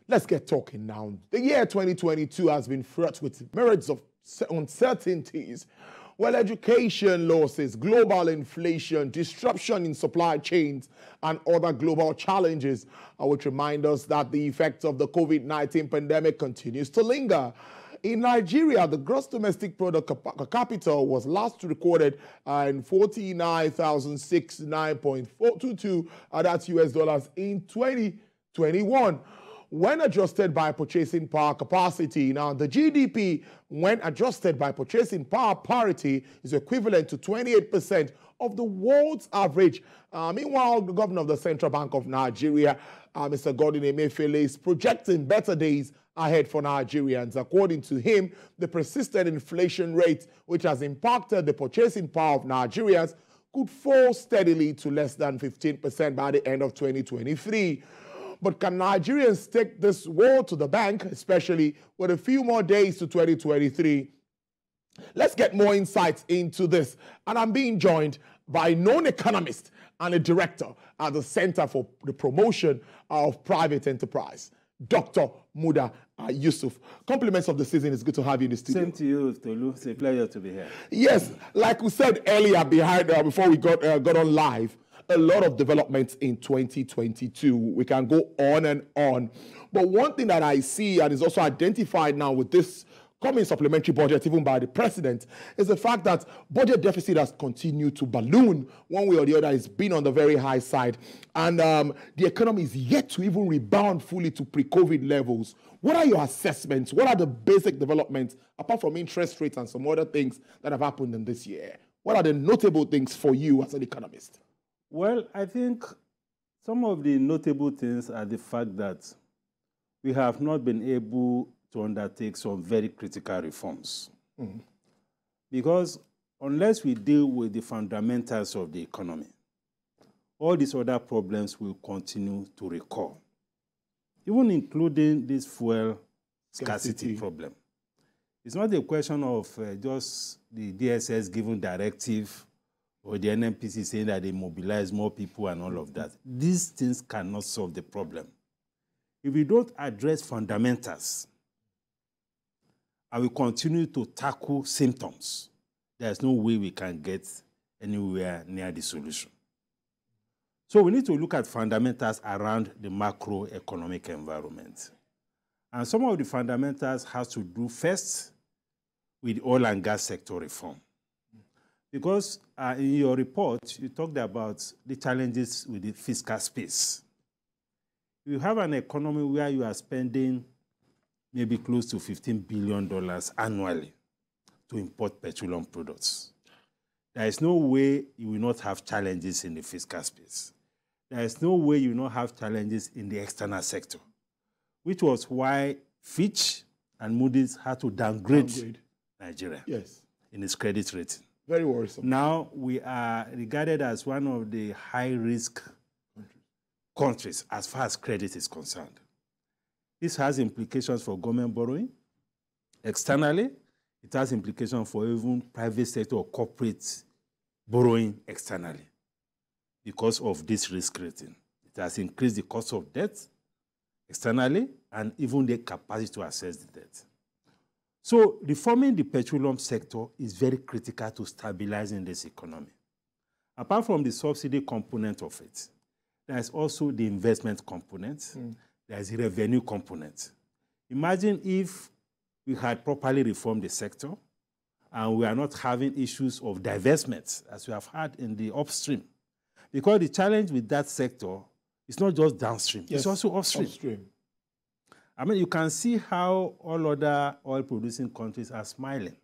Let's get talking now. The year 2022 has been fraught with myriads of uncertainties. Well, education losses, global inflation, disruption in supply chains, and other global challenges, which remind us that the effects of the COVID-19 pandemic continues to linger. In Nigeria, the gross domestic product per capita was last recorded in 49,069.422, that's US dollars, in 2021. When adjusted by purchasing power capacity, now the GDP, when adjusted by purchasing power parity, is equivalent to 28% of the world's average. Meanwhile, the governor of the Central Bank of Nigeria, Mr. Godwin Emefiele, is projecting better days ahead for Nigerians. According to him, the persistent inflation rate, which has impacted the purchasing power of Nigerians, could fall steadily to less than 15% by the end of 2023. But can Nigerians take this war to the bank, especially with a few more days to 2023? Let's get more insights into this. And I'm being joined by a known economist and a director at the Center for the Promotion of Private Enterprise, Dr. Muda Yusuf. Compliments of the season. It's good to have you in the studio. Same to you, Tolu. It's a pleasure to be here. Yes, like we said earlier before we got on live, a lot of developments in 2022. We can go on and on. But one thing that I see and is also identified now with this coming supplementary budget, even by the president, is the fact that budget deficit has continued to balloon one way or the other. It's been on the very high side. And the economy is yet to even rebound fully to pre-COVID levels. What are your assessments? What are the basic developments, apart from interest rates and some other things that have happened in this year? What are the notable things for you as an economist? Well, I think some of the notable things are the fact that we have not been able to undertake some very critical reforms. Because unless we deal with the fundamentals of the economy, all these other problems will continue to recur, even including this fuel scarcity problem. It's not a question of just the DSS giving directive or the NNPC saying that they mobilize more people and all of that. These things cannot solve the problem. If we don't address fundamentals, and we continue to tackle symptoms, there's no way we can get anywhere near the solution. So we need to look at fundamentals around the macroeconomic environment. And some of the fundamentals has to do first with the oil and gas sector reform. Because in your report, you talked about the challenges with the fiscal space. You have an economy where you are spending maybe close to $15 billion annually to import petroleum products. There is no way you will not have challenges in the fiscal space. There is no way you will not have challenges in the external sector, which was why Fitch and Moody's had to downgrade Nigeria in its credit rating. Very worrisome. Now we are regarded as one of the high-risk countries as far as credit is concerned. This has implications for government borrowing. Externally, it has implications for even private sector or corporate borrowing externally because of this risk rating. It has increased the cost of debt externally and even the capacity to access the debt. So reforming the petroleum sector is very critical to stabilizing this economy. Apart from the subsidy component of it, there is also the investment component. There is a revenue component. Imagine if we had properly reformed the sector and we are not having issues of divestment as we have had in the upstream. Because the challenge with that sector is not just downstream, it's also upstream. I mean, you can see how all other oil-producing countries are smiling.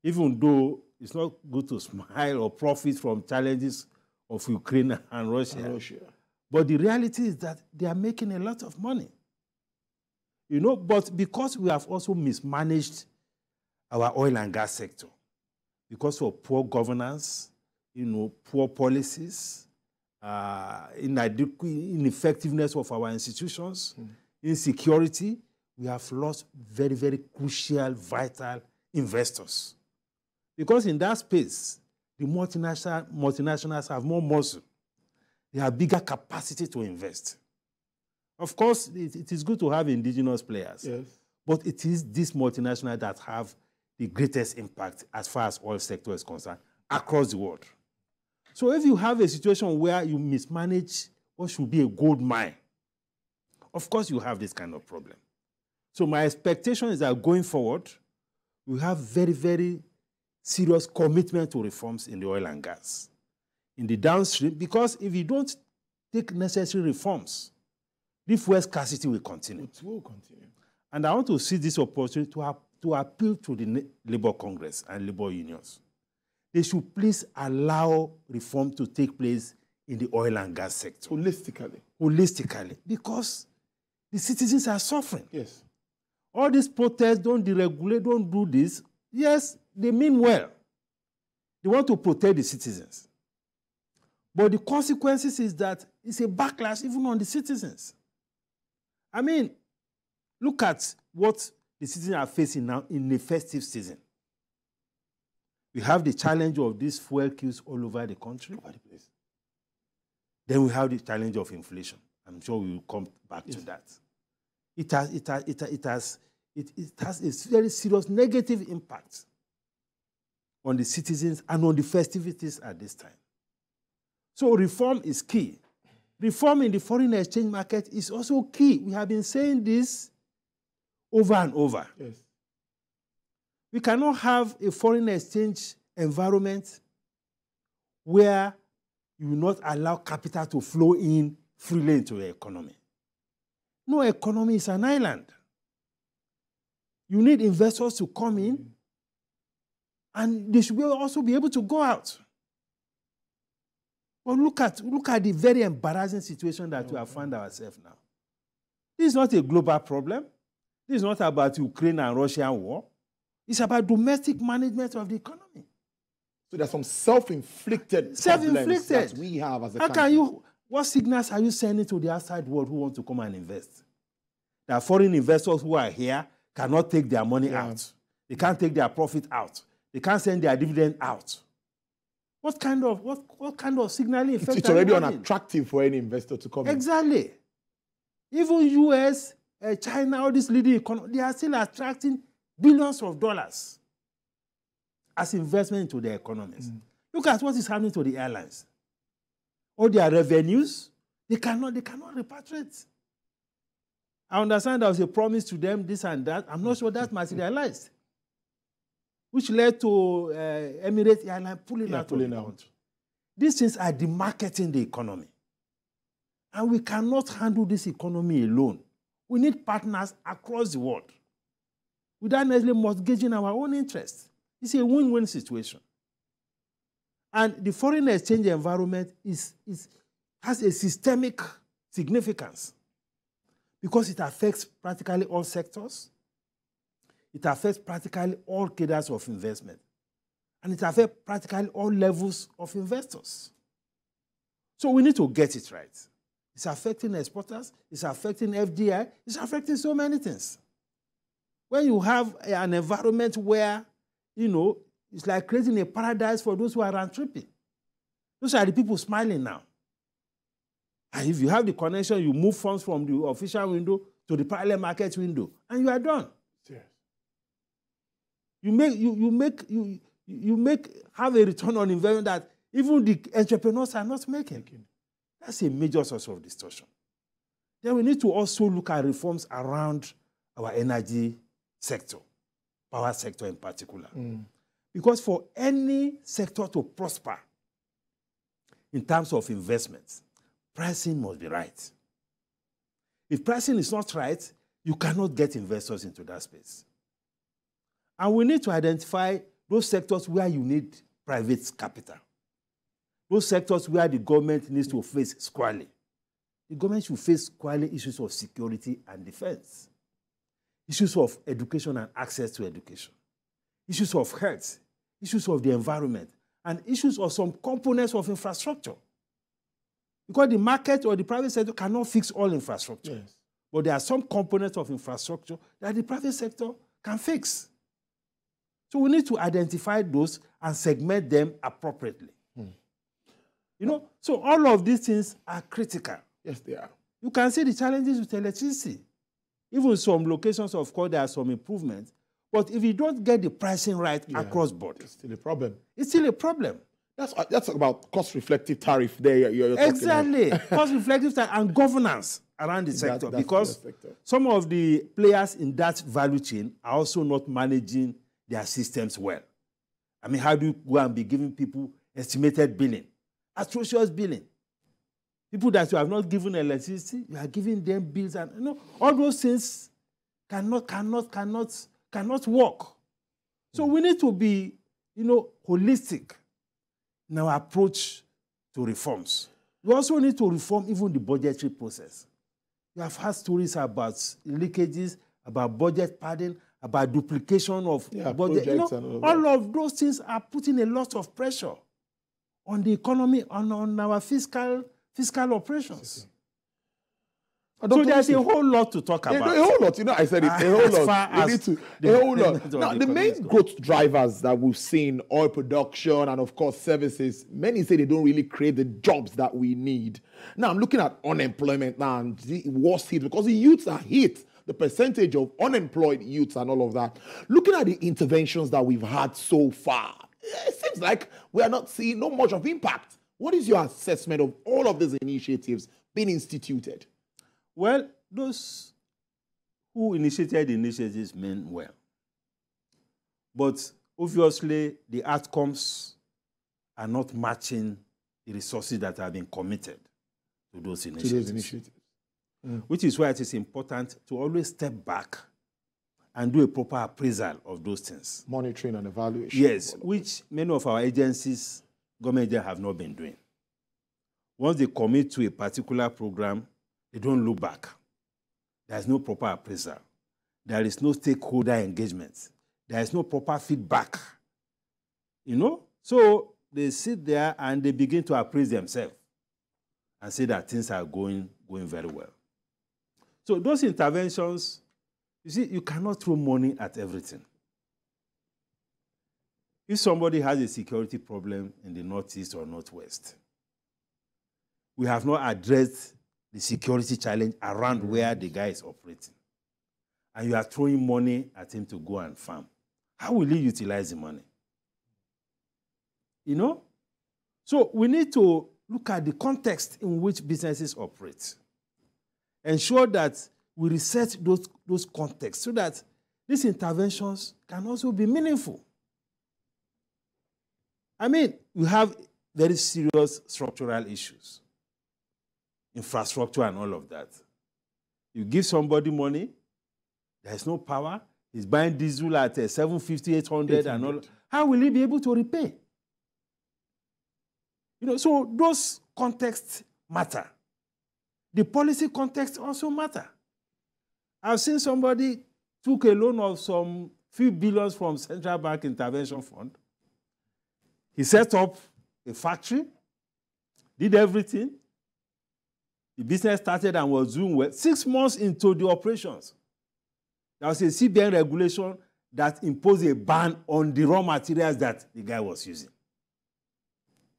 Even though it's not good to smile or profit from challenges of Ukraine and Russia. But the reality is that they are making a lot of money. You know, but because we have also mismanaged our oil and gas sector, because of poor governance, poor policies, ineffectiveness of our institutions, insecurity, we have lost very, very crucial, vital investors. Because in that space, the multinationals have more muscle. They have bigger capacity to invest. Of course, it is good to have indigenous players. Yes. But it is these multinationals that have the greatest impact as far as oil sector is concerned across the world. So if you have a situation where you mismanage what should be a gold mine, of course you have this kind of problem. So my expectation is that going forward, we have very, very serious commitment to reforms in the oil and gas, in the downstream, because if you don't take necessary reforms, the fuel scarcity will continue. It will continue. And I want to see this opportunity to appeal to the Labour Congress and Labour unions. They should please allow reform to take place in the oil and gas sector. Holistically. Holistically. Because the citizens are suffering. Yes. All these protests, don't deregulate, don't do this. Yes, they mean well. They want to protect the citizens. But the consequences is that it's a backlash even on the citizens. I mean, look at what the citizens are facing now in the festive season. We have the challenge of these fuel queues all over the country. Then we have the challenge of inflation. I'm sure we will come back to that. It has a very serious negative impact on the citizens and on the festivities at this time. So reform is key. Reform in the foreign exchange market is also key. We have been saying this over and over. Yes. We cannot have a foreign exchange environment where you will not allow capital to flow in freely into the economy. No economy is an island. You need investors to come in, and they should also be able to go out. But look at the very embarrassing situation that we have found ourselves now. This is not a global problem. This is not about Ukraine and Russian war. It's about domestic management of the economy. So there's some self-inflicted problems that we have as a country. What signals are you sending to the outside world who want to come and invest? That foreign investors who are here cannot take their money out. They can't take their profit out. They can't send their dividend out. What kind of signaling effect? It's already unattractive for any investor to come in. Exactly. Even US, China, all these leading economies, they are still attracting billions of dollars as investment into their economies. Look at what is happening to the airlines. All their revenues, they cannot repatriate. I understand there was a promise to them, this and that. I'm not sure that materialized, which led to Emirates Airline pulling out. These things are demarketing the economy. And we cannot handle this economy alone. We need partners across the world without necessarily mortgaging our own interests. It's a win-win situation. And the foreign exchange environment has a systemic significance because it affects practically all sectors. It affects practically all cadres of investment. And it affects practically all levels of investors. So we need to get it right. It's affecting exporters, it's affecting FDI, it's affecting so many things. When you have an environment where, it's like creating a paradise for those who are round tripping. Those are the people smiling now. And if you have the connection, you move funds from the official window to the parallel market window, and you are done. Yes. You have a return on investment that even the entrepreneurs are not making. That's a major source of distortion. Then we need to also look at reforms around our energy sector, power sector in particular. Because for any sector to prosper in terms of investments, pricing must be right. If pricing is not right, you cannot get investors into that space. And we need to identify those sectors where you need private capital. Those sectors where the government needs to face squarely. The government should face squarely issues of security and defense, issues of education and access to education, issues of health, issues of the environment, and issues of some components of infrastructure. Because the market or the private sector cannot fix all infrastructure. Yes. But there are some components of infrastructure that the private sector can fix. So we need to identify those and segment them appropriately. So all of these things are critical. Yes, they are. You can see the challenges with electricity. Even some locations, of course, there are some improvements. But if you don't get the pricing right across board, it's still a problem. It's still a problem. That's about cost-reflective tariff there you're exactly. Talking about. Cost-reflective tariff and governance around the sector. Because some of the players in that value chain are also not managing their systems well. I mean, how do you go and be giving people estimated billing? Atrocious billing. People that you have not given electricity, you are giving them bills, and all those things cannot work. So we need to be, holistic in our approach to reforms. We also need to reform even the budgetary process. You have heard stories about leakages, about budget padding, about duplication of budget. All of those things are putting a lot of pressure on the economy, on our fiscal operations. So there's a whole lot to talk about. A whole lot. I said it. A whole lot. A whole lot. Now, the main growth drivers that we've seen, oil production and, of course, services, many say they don't really create the jobs that we need. Now, I'm looking at unemployment now, and the worst hit because the youths are hit. The percentage of unemployed youths and all of that. Looking at the interventions that we've had so far, it seems like we are not seeing no much of impact. What is your assessment of all of these initiatives being instituted? Well, those who initiated the initiatives meant well. But obviously, the outcomes are not matching the resources that have been committed to those initiatives. Which is why it is important to always step back and do a proper appraisal of those things. Monitoring and evaluation. Yes, which many of our agencies, government agencies, have not been doing. Once they commit to a particular program, they don't look back. There is no proper appraisal. There is no stakeholder engagement. There is no proper feedback. So they sit there and they begin to appraise themselves and say that things are going very well. So those interventions, you see, you cannot throw money at everything. If somebody has a security problem in the Northeast or Northwest, we have not addressed the security challenge around where the guy is operating, and you are throwing money at him to go and farm, how will he utilize the money? So we need to look at the context in which businesses operate. Ensure that we research those contexts so that these interventions can also be meaningful. I mean, we have very serious structural issues, infrastructure and all of that. You give somebody money, there's no power, he's buying diesel at 750, 800 and all. How will he be able to repay? So those contexts matter. The policy context also matter. I've seen somebody took a loan of some few billions from Central Bank Intervention Fund. He set up a factory, did everything. The business started and was doing well. 6 months into the operations, there was a CBN regulation that imposed a ban on the raw materials that the guy was using.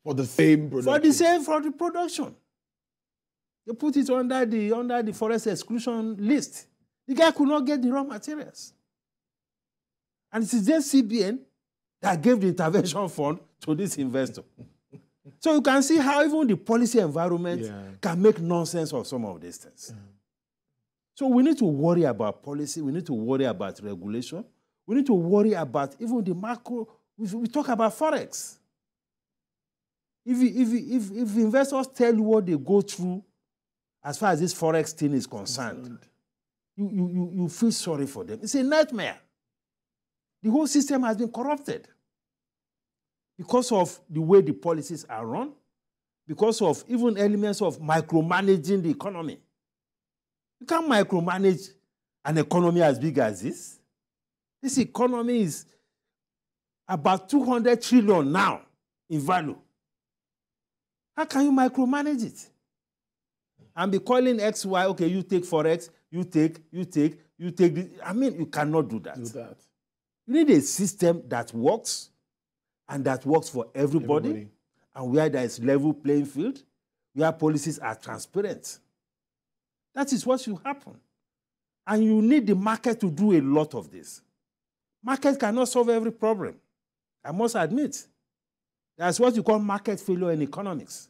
For the same production? For the production. They put it under the forest exclusion list. The guy could not get the raw materials. And it is just CBN that gave the intervention fund to this investor. So you can see how even the policy environment can make nonsense of some of these things. So we need to worry about policy. We need to worry about regulation. We need to worry about even the macro. We talk about Forex. If investors tell you what they go through as far as this Forex thing is concerned, you feel sorry for them. It's a nightmare. The whole system has been corrupted because of the way the policies are run, because of even elements of micromanaging the economy. You can't micromanage an economy as big as this. This economy is about 200 trillion now in value. How can you micromanage it? And be calling XY, okay, you take Forex, you take this. I mean, you cannot do that. You need a system that works, and that works for everybody. And where there is level playing field, where policies are transparent. That is what should happen. And you need the market to do a lot of this. Market cannot solve every problem. I must admit. That's what you call market failure in economics.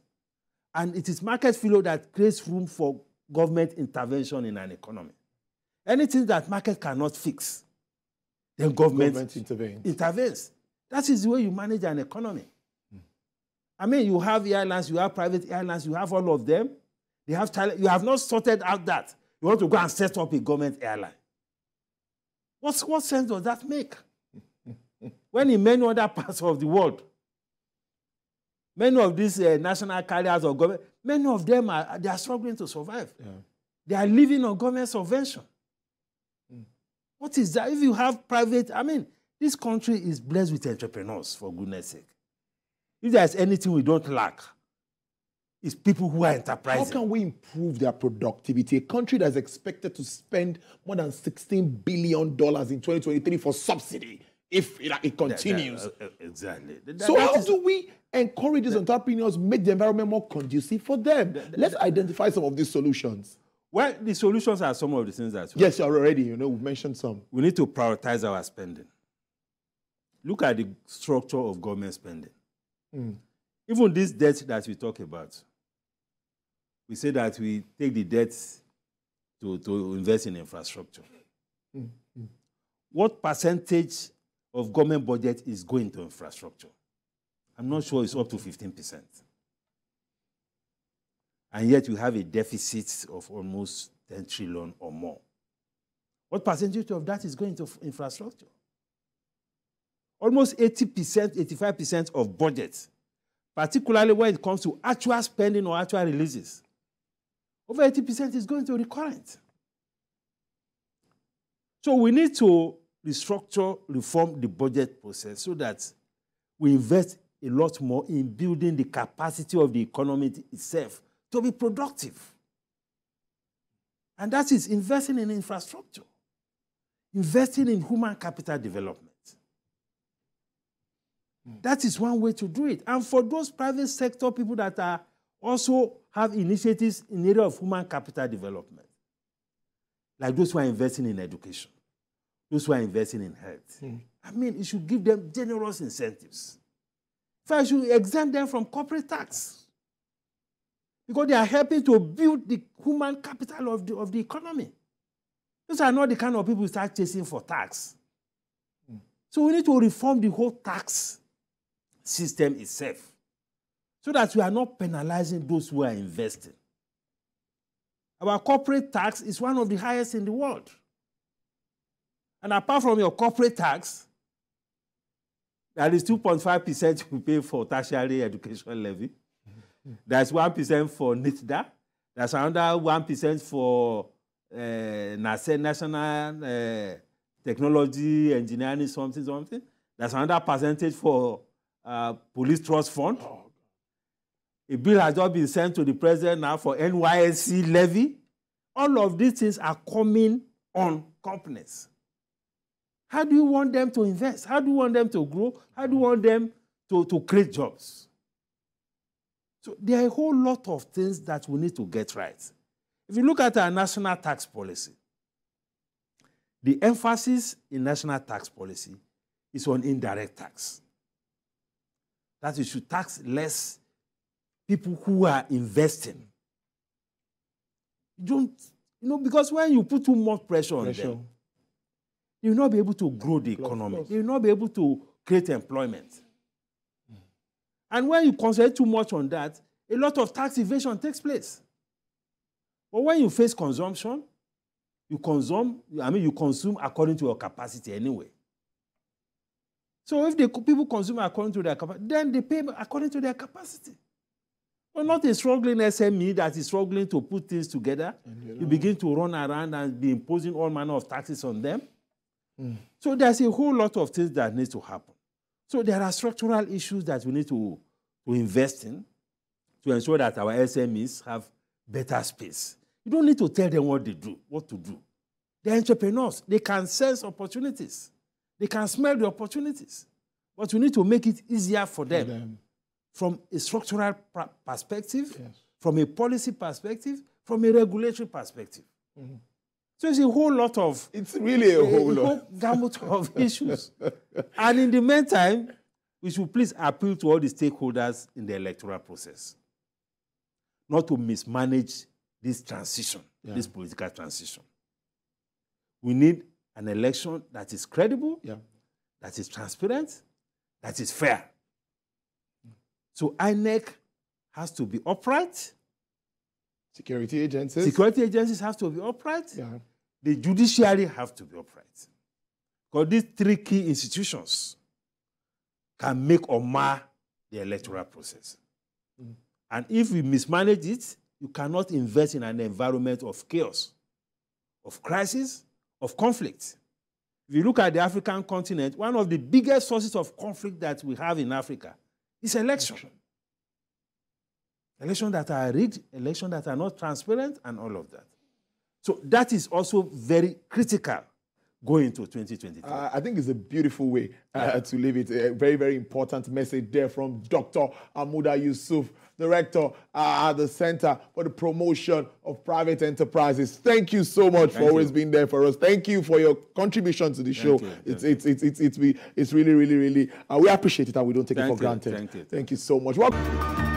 And it is market failure that creates room for government intervention in an economy. Anything that market cannot fix, then government intervenes. That is the way you manage an economy. I mean, you have airlines, you have private airlines, you have all of them. They have talent. You have not sorted out that. You want to go and set up a government airline. What sense does that make? When in many other parts of the world, many of these national carriers of government, many of them are struggling to survive. Yeah. They are living on government subvention. What is that? If you have private, I mean, this country is blessed with entrepreneurs, for goodness sake. If there's anything we don't lack, it's people who are enterprising. How can we improve their productivity? A country that's expected to spend more than $16 billion in 2023 for subsidy, if it continues. Exactly. So how do we encourage these entrepreneurs, make the environment more conducive for them? Let's identify some of these solutions. Well, the solutions are some of the things that... Yes, already, we've mentioned some. We need to prioritize our spending. Look at the structure of government spending. Even this debt that we talk about, we say that we take the debt to invest in infrastructure. What percentage of government budget is going to infrastructure? I'm not sure it's up to 15%. And yet we have a deficit of almost 10 trillion or more. What percentage of that is going to infrastructure? Almost 80%, 85% of budget, particularly when it comes to actual spending or actual releases. Over 80% is going to recurrent. So we need to restructure, reform the budget process so that we invest a lot more in building the capacity of the economy itself to be productive. And that is investing in infrastructure, investing in human capital development. That is one way to do it. And for those private sector people that also have initiatives in the area of human capital development, like those who are investing in education, those who are investing in health, I mean, you should give them generous incentives. First, you should exempt them from corporate tax, because they are helping to build the human capital of the economy. Those are not the kind of people who start chasing for tax. So we need to reform the whole tax system itself so that we are not penalizing those who are investing. Our corporate tax is one of the highest in the world. And apart from your corporate tax, there is 2.5% you pay for tertiary education levy. There's 1% for NITDA. There's another 1% for National Technology, Engineering, something. There's another percentage for Police Trust Fund. A bill has just been sent to the president now for NYSC levy. All of these things are coming on companies. How do you want them to invest? How do you want them to grow? How do you want them to create jobs? So there are a whole lot of things that we need to get right. If you look at our national tax policy, the emphasis in national tax policy is on indirect tax. That you should tax less people who are investing. You don't, because when you put too much pressure on them, you will not be able to grow the economy. You will not be able to create employment. And when you concentrate too much on that, a lot of tax evasion takes place. But when you face consumption, you consume according to your capacity anyway. So if the people consume according to their capacity, then they pay according to their capacity. But not a struggling SME that is struggling to put things together. You begin to run around and be imposing all manner of taxes on them. So there's a whole lot of things that need to happen. So there are structural issues that we need to invest in to ensure that our SMEs have better space. You don't need to tell them what to do. They're entrepreneurs. They can sense opportunities. They can smell the opportunities. But we need to make it easier for them. From a structural perspective, from a policy perspective, from a regulatory perspective. So it's a whole lot of... It's really a whole lot. whole gamut of issues. And in the meantime, we should please appeal to all the stakeholders in the electoral process not to mismanage this transition, this political transition. We need an election that is credible, that is transparent, that is fair. So INEC has to be upright. Security agencies. Security agencies have to be upright. The judiciary have to be upright. Because these three key institutions can make or mar the electoral process. And if we mismanage it, you cannot invest in an environment of chaos, of crisis, of conflict. If you look at the African continent, one of the biggest sources of conflict that we have in Africa is election. Elections that are rigged, elections that are not transparent, and all of that. So that is also very critical going into 2023. I think it's a beautiful way to leave it. A very, very important message there from Dr. Amuda Yusuf, Director at the Center for the Promotion of Private Enterprises. Thank you so much for always being there for us. Thank you for your contribution to the show. It's really, really, really, we appreciate it and we don't take it for granted. Thank you. Thank you so much. Welcome.